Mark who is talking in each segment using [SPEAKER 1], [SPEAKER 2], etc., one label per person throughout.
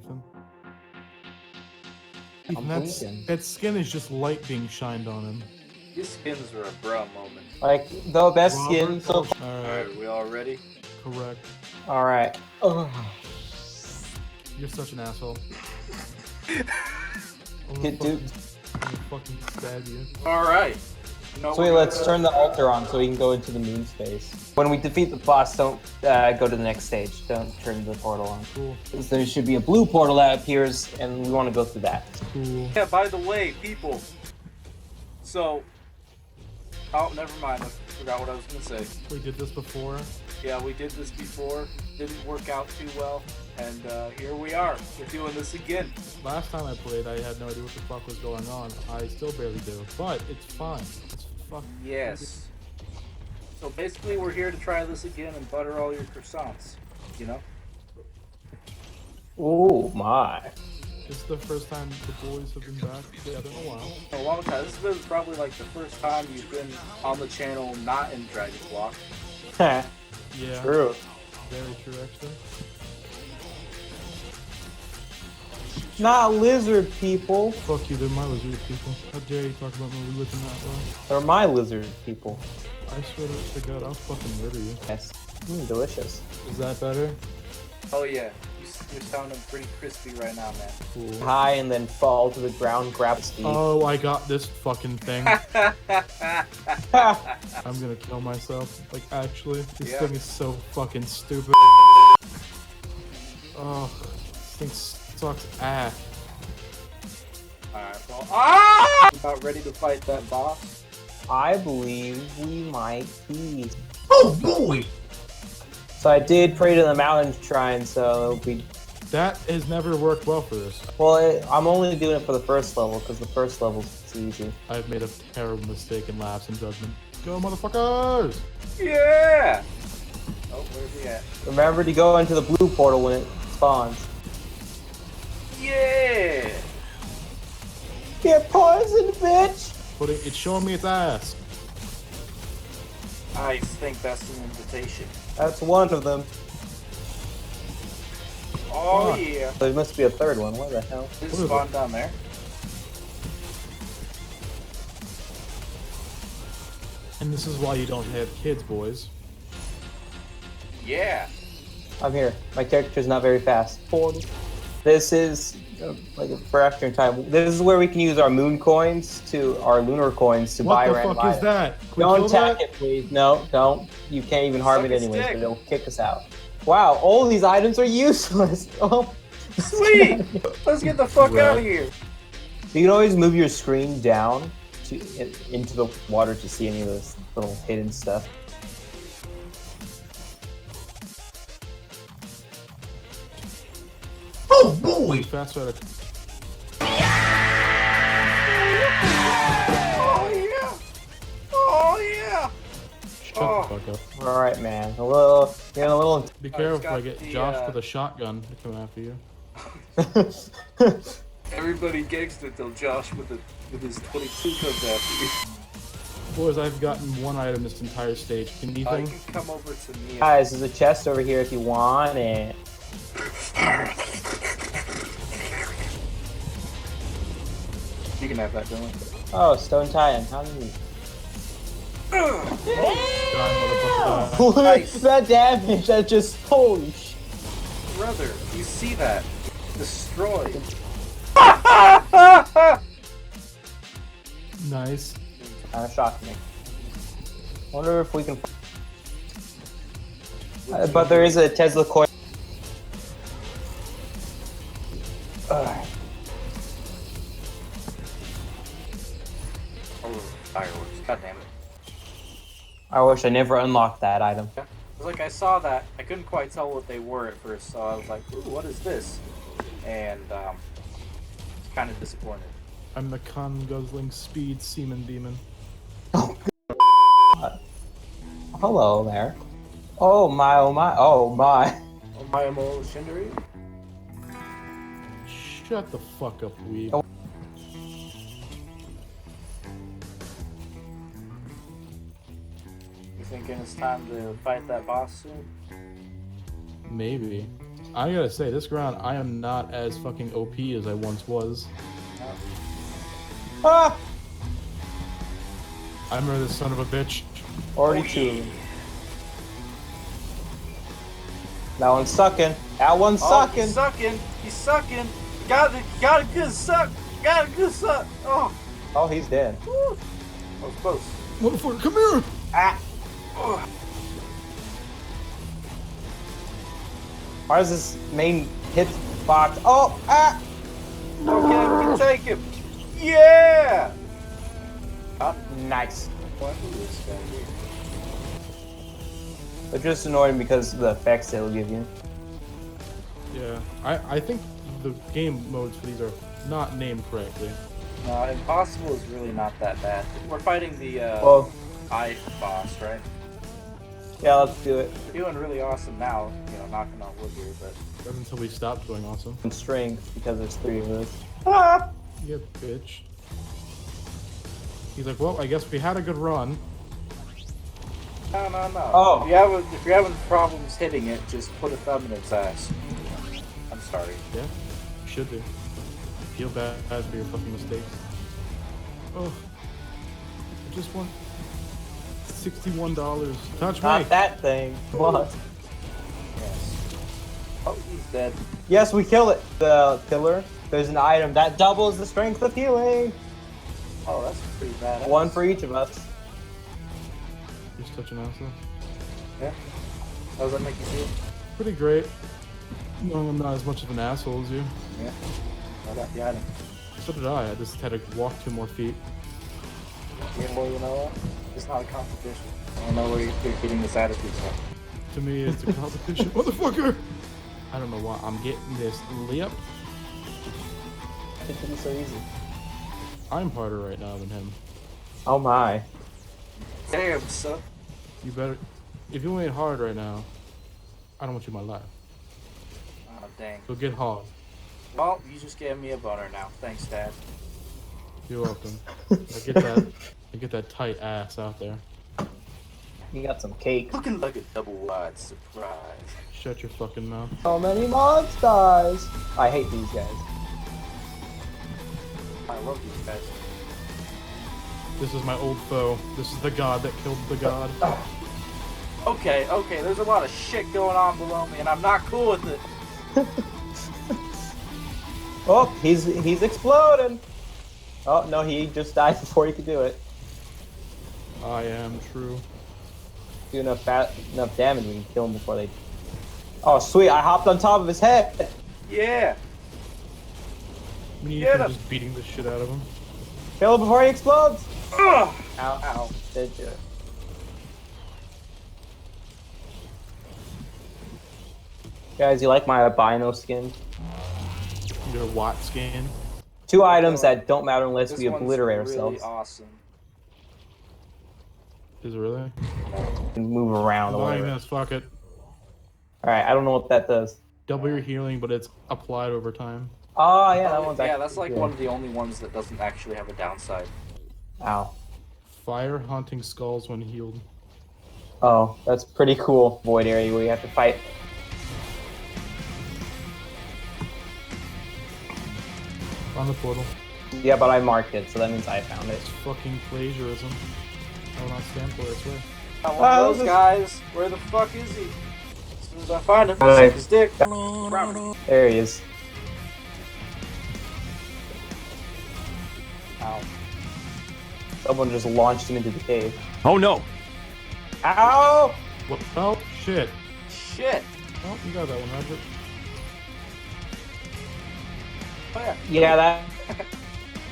[SPEAKER 1] him. Ethan, that skin is just light being shined on him.
[SPEAKER 2] These skins are a bra moment.
[SPEAKER 3] Like, the best skin so far.
[SPEAKER 2] Alright, we all ready?
[SPEAKER 1] Correct.
[SPEAKER 3] Alright.
[SPEAKER 1] You're such an asshole.
[SPEAKER 3] Dude.
[SPEAKER 1] I'm gonna fucking stab you.
[SPEAKER 2] Alright.
[SPEAKER 3] Sweet, let's turn the altar on so we can go into the moon space. When we defeat the boss, don't go to the next stage. Don't turn the portal on.
[SPEAKER 1] Cool.
[SPEAKER 3] Because there should be a blue portal that appears, and we want to go through that.
[SPEAKER 1] Cool.
[SPEAKER 2] Yeah, by the way, people. So... Oh, never mind. I forgot what I was gonna say.
[SPEAKER 1] We did this before.
[SPEAKER 2] Yeah, we did this before. Didn't work out too well. And here we are. We're doing this again.
[SPEAKER 1] Last time I played, I had no idea what the fuck was going on. I still barely do. But it's fun. It's fucking...
[SPEAKER 2] Yes. So basically, we're here to try this again and butter all your croissants. You know?
[SPEAKER 3] Oh my.
[SPEAKER 1] This is the first time the boys have been back together in a while.
[SPEAKER 2] A long time. This is probably like the first time you've been on the channel not in Dragon Block.
[SPEAKER 1] Yeah.
[SPEAKER 3] True.
[SPEAKER 1] Very true, actually.
[SPEAKER 3] Not lizard people.
[SPEAKER 1] Fuck you, they're my lizard people. How dare you talk about my religion that way?
[SPEAKER 3] They're my lizard people.
[SPEAKER 1] I swear to God, I'll fucking murder you.
[SPEAKER 3] Yes. Delicious.
[SPEAKER 1] Is that better?
[SPEAKER 2] Oh yeah. You're sounding pretty crispy right now, man.
[SPEAKER 1] Cool.
[SPEAKER 3] High and then fall to the ground, grab Steve.
[SPEAKER 1] Oh, I got this fucking thing. I'm gonna kill myself. Like, actually, this thing is so fucking stupid. Oh, this thing sucks ass.
[SPEAKER 2] Alright, well, about ready to fight that boss?
[SPEAKER 3] I believe we might be.
[SPEAKER 4] Oh boy!
[SPEAKER 3] So I did pray to the mountain shrine, so it'll be...
[SPEAKER 1] That has never worked well for this.
[SPEAKER 3] Well, I'm only doing it for the first level, because the first level's easy.
[SPEAKER 1] I've made a terrible mistake and lapse in judgment. Go, motherfuckers!
[SPEAKER 2] Yeah! Oh, where's he at?
[SPEAKER 3] Remember to go into the blue portal when it spawns.
[SPEAKER 2] Yeah!
[SPEAKER 3] Get poisoned, bitch!
[SPEAKER 1] It's showing me its ass.
[SPEAKER 2] I think that's an invitation.
[SPEAKER 3] That's one of them.
[SPEAKER 2] Oh yeah.
[SPEAKER 3] There must be a third one. Where the hell?
[SPEAKER 2] It's spawned down there.
[SPEAKER 1] And this is why you don't have kids, boys.
[SPEAKER 2] Yeah.
[SPEAKER 3] I'm here. My character's not very fast. 40. This is like for after time. This is where we can use our moon coins our lunar coins to buy random
[SPEAKER 1] What the fuck is that? Can we
[SPEAKER 3] Don't
[SPEAKER 1] kill
[SPEAKER 3] attack
[SPEAKER 1] that?
[SPEAKER 3] it, please. No, don't. You can't even harm it
[SPEAKER 2] Suck its
[SPEAKER 3] anyways,
[SPEAKER 2] dick.
[SPEAKER 3] but it'll kick us out. Wow, all these items are useless. Oh,
[SPEAKER 2] Sweet! Let's get the fuck out of here.
[SPEAKER 3] You can always move your screen down into the water to see any of this little hidden stuff.
[SPEAKER 4] Oh boy!
[SPEAKER 1] Fast forward.
[SPEAKER 2] Oh yeah! Oh yeah!
[SPEAKER 1] Shut the fuck up.
[SPEAKER 3] All right, man. A little.
[SPEAKER 1] Be careful if I
[SPEAKER 2] got
[SPEAKER 1] get
[SPEAKER 2] the,
[SPEAKER 1] Josh with a shotgun to come after you.
[SPEAKER 2] Everybody gangster till Josh with his 22 comes after you.
[SPEAKER 1] Boys, I've gotten one item this entire stage.
[SPEAKER 2] You
[SPEAKER 1] Anything?
[SPEAKER 2] can come over to me.
[SPEAKER 3] Guys, there's a chest over here if you want it.
[SPEAKER 2] You can have that, Dylan.
[SPEAKER 3] Oh, stone titan. How many?
[SPEAKER 1] Die, motherfucker, die.
[SPEAKER 3] What? That damage! That just holy sh!
[SPEAKER 2] Brother, you see that? Destroyed.
[SPEAKER 1] Nice.
[SPEAKER 3] Kind of shocked me. Wonder if we can. But there is a Tesla coin.
[SPEAKER 2] Oh, fireworks. God damn it.
[SPEAKER 3] I wish I never unlocked that item.
[SPEAKER 2] It was like I saw that. I couldn't quite tell what they were at first, so I was like, ooh, what is this? And kind of disappointed.
[SPEAKER 1] I'm the con-guzzling speed semen demon.
[SPEAKER 3] Hello there. Oh my, oh my, oh my.
[SPEAKER 2] Omayamo Shindari?
[SPEAKER 1] Shut the fuck up, weeb.
[SPEAKER 3] Oh.
[SPEAKER 2] You thinking it's time to fight that boss soon?
[SPEAKER 1] Maybe. I gotta say, this ground, I am not as fucking OP as I once was.
[SPEAKER 3] Ah!
[SPEAKER 1] I remember this son of a bitch.
[SPEAKER 3] Already two of them. That one's sucking. That one's sucking.
[SPEAKER 2] He's sucking. He's sucking. Got a good suck. Got a good suck. Oh.
[SPEAKER 3] Oh, he's dead.
[SPEAKER 2] Woo. That was close.
[SPEAKER 1] Motherfucker, come here!
[SPEAKER 3] Ah!
[SPEAKER 2] Oh.
[SPEAKER 3] Why does this main hit box? Oh! Ah!
[SPEAKER 2] Okay, we can take him. Yeah!
[SPEAKER 3] Nice.
[SPEAKER 2] What is this guy here?
[SPEAKER 3] But just annoying because of the effects they'll give you.
[SPEAKER 1] Yeah, I think the game modes for these are not named correctly.
[SPEAKER 2] Impossible is really not that bad. We're fighting the eye boss, right?
[SPEAKER 3] Yeah, let's do it.
[SPEAKER 2] We're doing really awesome now, you know, knocking on wood here, but...
[SPEAKER 1] That's until we stop doing awesome.
[SPEAKER 3] In strength, because there's three of us. Ah!
[SPEAKER 1] Yeah, bitch. He's like, well, I guess we had a good run.
[SPEAKER 2] No.
[SPEAKER 3] Oh.
[SPEAKER 2] If you're having problems hitting it, just put a thumb in its ass. I'm sorry.
[SPEAKER 1] Yeah, you should do. Feel bad for your fucking mistakes. Oh, I just won $61. Touch me.
[SPEAKER 3] Not that thing. What?
[SPEAKER 2] Yes. Oh, he's dead.
[SPEAKER 3] Yes, we kill it. The killer. There's an item that doubles the strength of healing.
[SPEAKER 2] Oh, that's pretty bad.
[SPEAKER 3] One for each of us.
[SPEAKER 1] Just touch an asshole.
[SPEAKER 2] Yeah. How does that make you feel?
[SPEAKER 1] Pretty great. No, I'm not as much of an asshole as you.
[SPEAKER 2] Yeah. I got the item.
[SPEAKER 1] So did I. I just had to walk 2 more feet.
[SPEAKER 2] Yeah, well, you know what? It's not a competition. I don't know where you're getting this attitude from.
[SPEAKER 1] To me, it's a competition. Motherfucker! I don't know why I'm getting this lip.
[SPEAKER 3] It should be so easy.
[SPEAKER 1] I'm harder right now than him.
[SPEAKER 3] Oh my.
[SPEAKER 2] Damn, son.
[SPEAKER 1] You better. If you ain't hard right now, I don't want you in my life.
[SPEAKER 2] Oh, dang.
[SPEAKER 1] So get hard.
[SPEAKER 2] Well, you just gave me a boner now. Thanks, Dad.
[SPEAKER 1] You're welcome. I get that tight ass out there.
[SPEAKER 3] You got some cake.
[SPEAKER 2] Looking like a double-wide surprise.
[SPEAKER 1] Shut your fucking mouth.
[SPEAKER 3] So many monsters. I hate these guys.
[SPEAKER 2] I love these guys.
[SPEAKER 1] This is my old foe. This is the god that killed the god.
[SPEAKER 2] Okay, there's a lot of shit going on below me, and I'm not cool with it.
[SPEAKER 3] Oh, he's exploding. Oh no, he just died before he could do it.
[SPEAKER 1] I am true.
[SPEAKER 3] Do enough damage, we can kill him before they. Oh sweet! I hopped on top of his head.
[SPEAKER 2] Yeah.
[SPEAKER 1] Me and
[SPEAKER 2] Get
[SPEAKER 1] Ethan
[SPEAKER 2] him.
[SPEAKER 1] just beating the shit out of him.
[SPEAKER 3] Kill him before he explodes.
[SPEAKER 2] Ugh.
[SPEAKER 3] Ow! Ow! Did you? Guys, you like my albino skin?
[SPEAKER 1] Your Watt scan.
[SPEAKER 3] 2 items that don't matter unless
[SPEAKER 2] This
[SPEAKER 3] we
[SPEAKER 2] one's
[SPEAKER 3] obliterate
[SPEAKER 2] really
[SPEAKER 3] ourselves.
[SPEAKER 2] awesome.
[SPEAKER 1] Is it really?
[SPEAKER 3] And move around or
[SPEAKER 1] Buying
[SPEAKER 3] whatever.
[SPEAKER 1] this, fuck it.
[SPEAKER 3] Alright, I don't know what that does.
[SPEAKER 1] Double your healing, but it's applied over time.
[SPEAKER 3] Oh yeah, that one's
[SPEAKER 2] Yeah,
[SPEAKER 3] actually
[SPEAKER 2] that's like
[SPEAKER 3] good.
[SPEAKER 2] one of the only ones that doesn't actually have a downside.
[SPEAKER 3] Ow.
[SPEAKER 1] Fire haunting skulls when healed.
[SPEAKER 3] Oh, that's pretty cool. Void area where you have to fight.
[SPEAKER 1] On the portal.
[SPEAKER 3] Yeah, but I marked it, so that means I found it.
[SPEAKER 1] It's fucking plagiarism. I will not stand for it, I swear.
[SPEAKER 2] Not one
[SPEAKER 3] Oh,
[SPEAKER 2] of those
[SPEAKER 3] this is-
[SPEAKER 2] guys. Where the fuck is he? As soon as I find him,
[SPEAKER 3] Hi.
[SPEAKER 2] suck his dick. Robert.
[SPEAKER 3] There he is.
[SPEAKER 2] Ow.
[SPEAKER 3] Someone just launched him into the cave.
[SPEAKER 4] Oh no!
[SPEAKER 3] Ow!
[SPEAKER 1] What? Oh, shit.
[SPEAKER 2] Shit.
[SPEAKER 1] Oh, you got that one, Robert.
[SPEAKER 2] Oh yeah.
[SPEAKER 3] Yeah,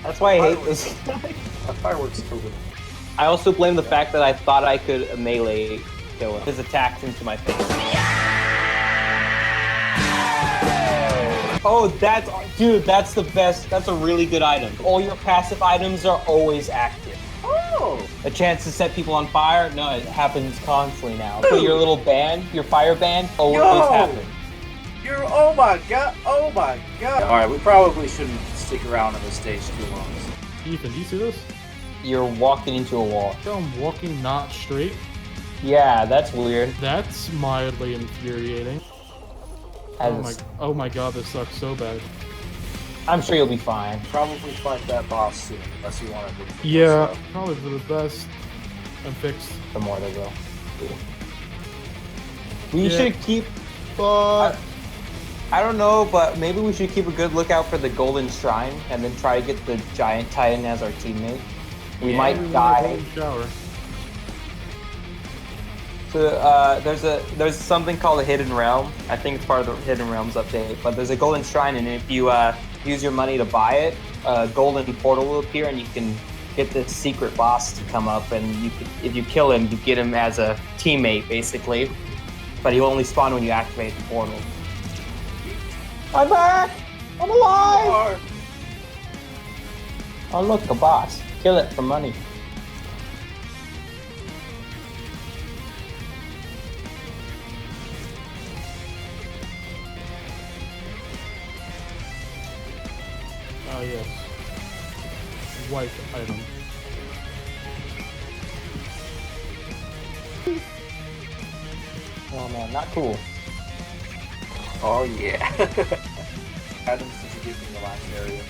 [SPEAKER 3] that's why I hate this guy.
[SPEAKER 2] That fireworks killed him.
[SPEAKER 3] I also blame the fact that I thought I could melee kill him. His attacks into my face. Oh, dude, that's the best. That's a really good item. All your passive items are always active.
[SPEAKER 2] Oh.
[SPEAKER 3] A chance to set people on fire? No, it happens constantly now. But your little band, your fire band, always
[SPEAKER 2] Yo!
[SPEAKER 3] happens.
[SPEAKER 2] You're. Oh my god. Oh my god. All right, we probably shouldn't stick around on this stage too long.
[SPEAKER 1] Ethan, do you see this?
[SPEAKER 3] You're walking into a wall.
[SPEAKER 1] So I'm walking not straight.
[SPEAKER 3] Yeah, that's weird.
[SPEAKER 1] That's mildly infuriating. Oh my god, this sucks so bad.
[SPEAKER 3] I'm sure you'll be fine.
[SPEAKER 2] Probably fight that boss soon, unless you want to do
[SPEAKER 1] Yeah,
[SPEAKER 2] stuff.
[SPEAKER 1] probably for the best. I'm fixed.
[SPEAKER 3] The more they go. We
[SPEAKER 1] Yeah.
[SPEAKER 3] should keep. I don't know, but maybe we should keep a good lookout for the golden shrine and then try to get the giant titan as our teammate. We might
[SPEAKER 1] Maybe
[SPEAKER 3] die.
[SPEAKER 1] in the shower.
[SPEAKER 3] So there's something called a hidden realm. I think it's part of the hidden realms update. But there's a golden shrine, and if you use your money to buy it, a golden portal will appear, and you can get this secret boss to come up. And if you kill him, you get him as a teammate, basically. But he'll only spawn when you activate the portal. I'm back! I'm alive! Oh look, a boss. Kill it for money.
[SPEAKER 1] Oh yes. White item.
[SPEAKER 3] Oh man, not cool.
[SPEAKER 2] Oh yeah. Items did you give me in the last area?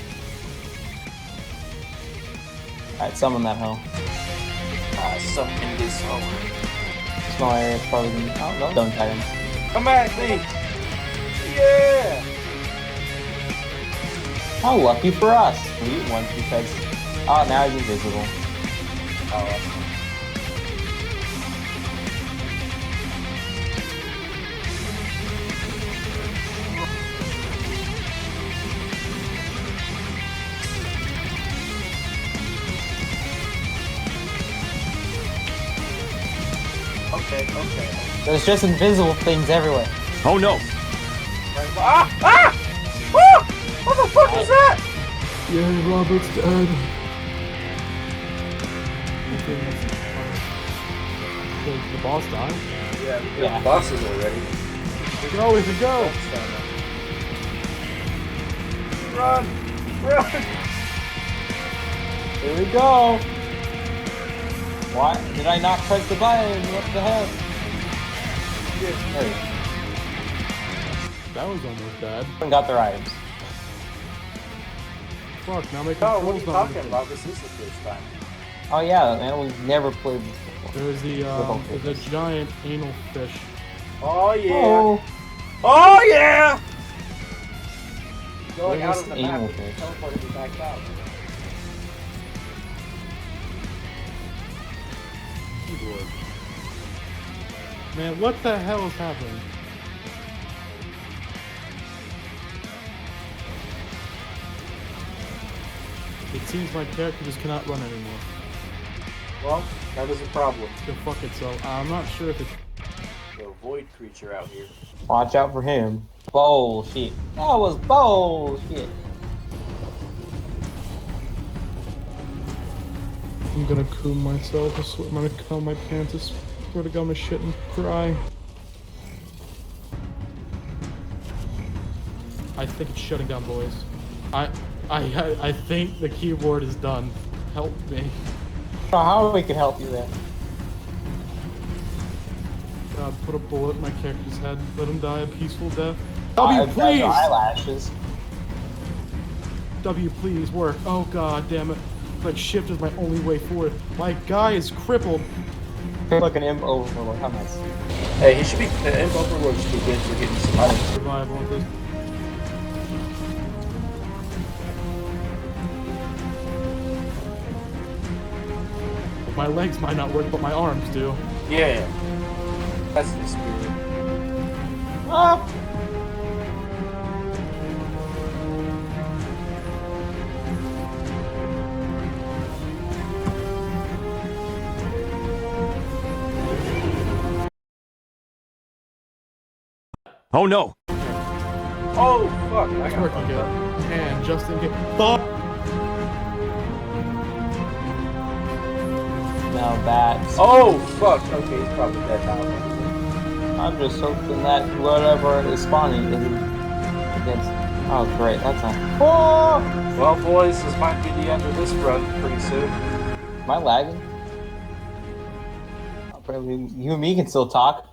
[SPEAKER 3] Alright, summon that hell.
[SPEAKER 2] Something this home.
[SPEAKER 3] Small area is probably gonna be. Oh, no. Stone titans.
[SPEAKER 2] Come at me! Yeah!
[SPEAKER 3] How lucky for us! We eat one because. Oh, now he's invisible.
[SPEAKER 2] Oh, okay.
[SPEAKER 3] There's just invisible things everywhere.
[SPEAKER 5] Oh no!
[SPEAKER 2] Ah! Ah! Ah! What the fuck was that?
[SPEAKER 1] Yeah, Robert's dead. The boss died?
[SPEAKER 2] Yeah, we
[SPEAKER 3] Yeah.
[SPEAKER 2] got bosses already.
[SPEAKER 1] We can go!
[SPEAKER 2] Run! Run!
[SPEAKER 3] Here we go! What? Did I not press the button? What the heck? There we go.
[SPEAKER 1] That was almost bad.
[SPEAKER 3] Everyone got their items.
[SPEAKER 1] Fuck, now my
[SPEAKER 2] Oh, what are you
[SPEAKER 1] controls not
[SPEAKER 2] talking
[SPEAKER 1] working.
[SPEAKER 2] about? This is the first time.
[SPEAKER 3] Oh yeah, man, we've never played this before.
[SPEAKER 1] There's the giant anal fish.
[SPEAKER 2] Oh yeah!
[SPEAKER 3] Oh,
[SPEAKER 2] Oh yeah! Going
[SPEAKER 3] Where's
[SPEAKER 2] out of the
[SPEAKER 3] this
[SPEAKER 2] map,
[SPEAKER 3] anal
[SPEAKER 2] it
[SPEAKER 3] fish?
[SPEAKER 2] teleported me back out.
[SPEAKER 1] Keyboard. Man, what the hell is happening? It seems my character just cannot run anymore.
[SPEAKER 2] Well, that is a problem.
[SPEAKER 1] Go fuck itself. I'm not sure if it's...
[SPEAKER 2] The void creature out here.
[SPEAKER 3] watch out for him. Bullshit. That was bullshit.
[SPEAKER 1] I'm gonna coom myself. I swear I'm gonna cum my pants. I swear to God, I'm gonna shit and cry. I think it's shutting down, boys. I think the keyboard is done. Help me.
[SPEAKER 3] So how we can help you then?
[SPEAKER 1] God, put a bullet in my character's head. Let him die a peaceful death.
[SPEAKER 3] I've
[SPEAKER 1] W,
[SPEAKER 3] got
[SPEAKER 1] please!
[SPEAKER 3] your eyelashes.
[SPEAKER 1] W, please, work. Oh, God damn it. Like, shift is my only way forward. My guy is crippled.
[SPEAKER 3] Look at him overlord. How nice.
[SPEAKER 2] Hey, he should be. Imp Overlord should be good for getting some items.
[SPEAKER 1] Survival of this. My legs might not work, but my arms do.
[SPEAKER 2] Yeah. That's the spirit.
[SPEAKER 3] Ah!
[SPEAKER 5] Oh no!
[SPEAKER 2] Oh, fuck. I
[SPEAKER 1] It's
[SPEAKER 2] got
[SPEAKER 1] working
[SPEAKER 2] fucked
[SPEAKER 1] good.
[SPEAKER 2] up.
[SPEAKER 1] And just in case. Fuck!
[SPEAKER 3] Now bats.
[SPEAKER 2] Oh, fuck. Okay, he's probably dead now.
[SPEAKER 3] I'm just hoping that whatever is spawning isn't against. Oh, great. That's not. Oh!
[SPEAKER 2] Well, boys, this might be the end of this run pretty soon.
[SPEAKER 3] Am I lagging? Apparently, you and me can still talk.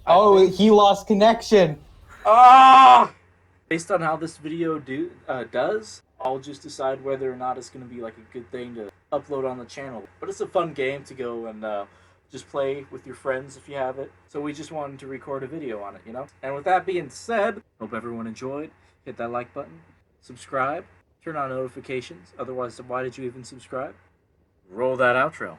[SPEAKER 3] Oh, he lost connection.
[SPEAKER 2] Ah! Based on how this video does, I'll just decide whether or not it's going to be like a good thing to upload on the channel. But it's a fun game to go and just play with your friends if you have it. So we just wanted to record a video on it, you know? And with that being said, hope everyone enjoyed. Hit that like button, subscribe, turn on notifications. Otherwise, why did you even subscribe? Roll that outro.